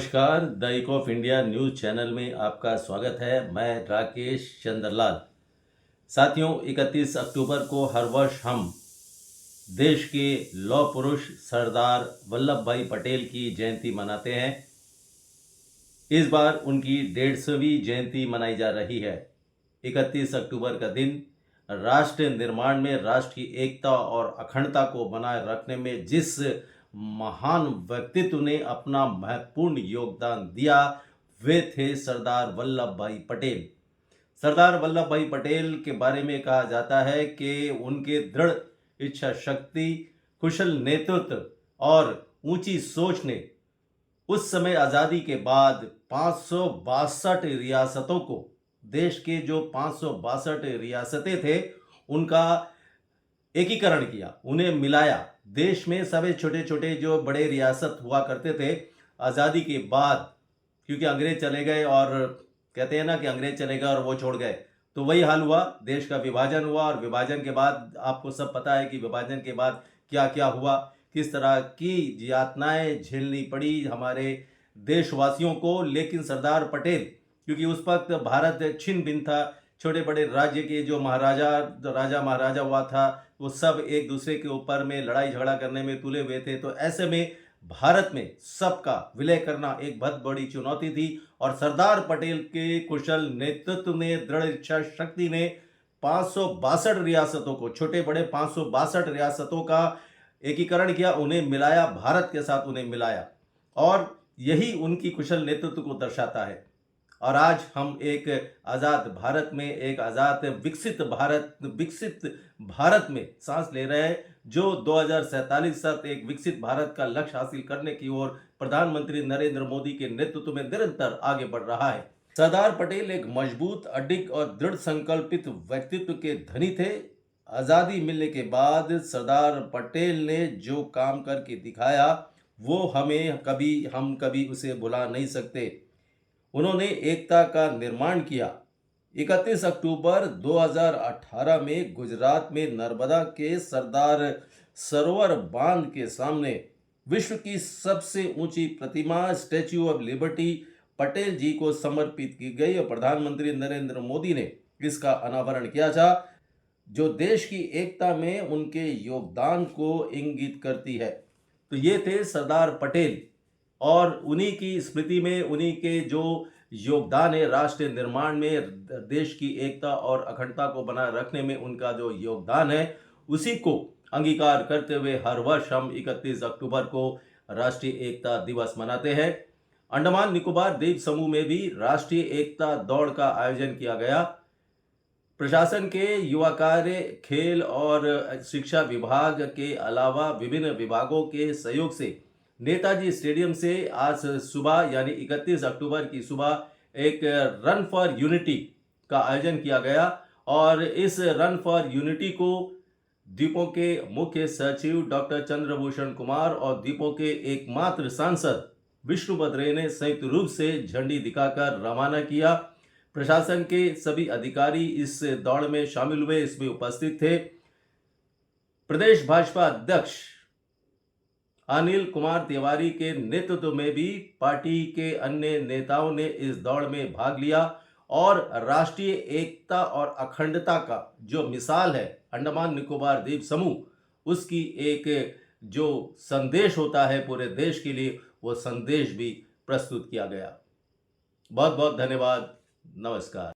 नमस्कार, the eco of India news channel में आपका स्वागत है। मैं राकेश चंद्रलाल। साथियों, 31 अक्टूबर को हर वर्ष हम देश के लौह पुरुष सरदार वल्लभ भाई पटेल की जयंती मनाते हैं। इस बार उनकी 150वीं जयंती मनाई जा रही है। 31 अक्टूबर का दिन राष्ट्र निर्माण में राष्ट्र की एकता और अखंडता को बनाए रखने में जिस महान व्यक्तित्व ने अपना महत्वपूर्ण योगदान दिया, वे थे सरदार वल्लभ भाई पटेल। सरदार वल्लभ भाई पटेल के बारे में कहा जाता है कि उनके दृढ़ इच्छा शक्ति, कुशल नेतृत्व और ऊंची सोच ने उस समय आज़ादी के बाद 562 रियासतों को, देश के जो 562 रियासतें थे, उनका एकीकरण किया, उन्हें मिलाया। देश में सभी छोटे छोटे जो बड़े रियासत हुआ करते थे आज़ादी के बाद, क्योंकि अंग्रेज चले गए और कहते हैं ना कि अंग्रेज चले गए और वो छोड़ गए, तो वही हाल हुआ। देश का विभाजन हुआ और विभाजन के बाद आपको सब पता है कि विभाजन के बाद क्या क्या हुआ, किस तरह की यातनाएं झेलनी पड़ी हमारे देशवासियों को। लेकिन सरदार पटेल, क्योंकि उस वक्त भारत छिन्न भिन्न था, छोटे बड़े राज्य के जो राजा महाराजा हुआ था, वो सब एक दूसरे के ऊपर में लड़ाई झगड़ा करने में तुले हुए थे। तो ऐसे में भारत में सबका विलय करना एक बहुत बड़ी चुनौती थी और सरदार पटेल के कुशल नेतृत्व ने, दृढ़ इच्छा शक्ति ने 562 रियासतों को, छोटे बड़े 562 रियासतों का एकीकरण किया, उन्हें मिलाया, भारत के साथ उन्हें मिलाया, और यही उनकी कुशल नेतृत्व को दर्शाता है। और आज हम एक आज़ाद भारत में, एक आज़ाद विकसित भारत में सांस ले रहे हैं, जो 2047 तक एक विकसित भारत का लक्ष्य हासिल करने की ओर प्रधानमंत्री नरेंद्र मोदी के नेतृत्व में निरंतर आगे बढ़ रहा है। सरदार पटेल एक मजबूत, अडिग और दृढ़ संकल्पित व्यक्तित्व के धनी थे। आज़ादी मिलने के बाद सरदार पटेल ने जो काम करके दिखाया, वो हम कभी उसे भुला नहीं सकते। उन्होंने एकता का निर्माण किया। 31 अक्टूबर 2018 में गुजरात में नर्मदा के सरदार सरोवर बांध के सामने विश्व की सबसे ऊंची प्रतिमा स्टैच्यू ऑफ लिबर्टी पटेल जी को समर्पित की गई और प्रधानमंत्री नरेंद्र मोदी ने इसका अनावरण किया था, जो देश की एकता में उनके योगदान को इंगित करती है। तो ये थे सरदार पटेल, और उन्हीं की स्मृति में, उन्हीं के जो योगदान है राष्ट्र निर्माण में, देश की एकता और अखंडता को बनाए रखने में उनका जो योगदान है, उसी को अंगीकार करते हुए हर वर्ष हम 31 अक्टूबर को राष्ट्रीय एकता दिवस मनाते हैं। अंडमान निकोबार द्वीप समूह में भी राष्ट्रीय एकता दौड़ का आयोजन किया गया। प्रशासन के युवा कार्य, खेल और शिक्षा विभाग के अलावा विभिन्न विभागों के सहयोग से नेताजी स्टेडियम से आज सुबह यानी 31 अक्टूबर की सुबह एक रन फॉर यूनिटी का आयोजन किया गया, और इस रन फॉर यूनिटी को द्वीपों के मुख्य सचिव डॉक्टर चंद्रभूषण कुमार और द्वीपों के एकमात्र सांसद विष्णुपद रे ने संयुक्त रूप से झंडी दिखाकर रवाना किया। प्रशासन के सभी अधिकारी इस दौड़ में शामिल हुए, इसमें उपस्थित थे। प्रदेश भाजपा अध्यक्ष अनिल कुमार तिवारी के नेतृत्व में भी पार्टी के अन्य नेताओं ने इस दौड़ में भाग लिया, और राष्ट्रीय एकता और अखंडता का जो मिसाल है अंडमान निकोबार द्वीप समूह, उसकी एक जो संदेश होता है पूरे देश के लिए, वो संदेश भी प्रस्तुत किया गया। बहुत बहुत धन्यवाद। नमस्कार।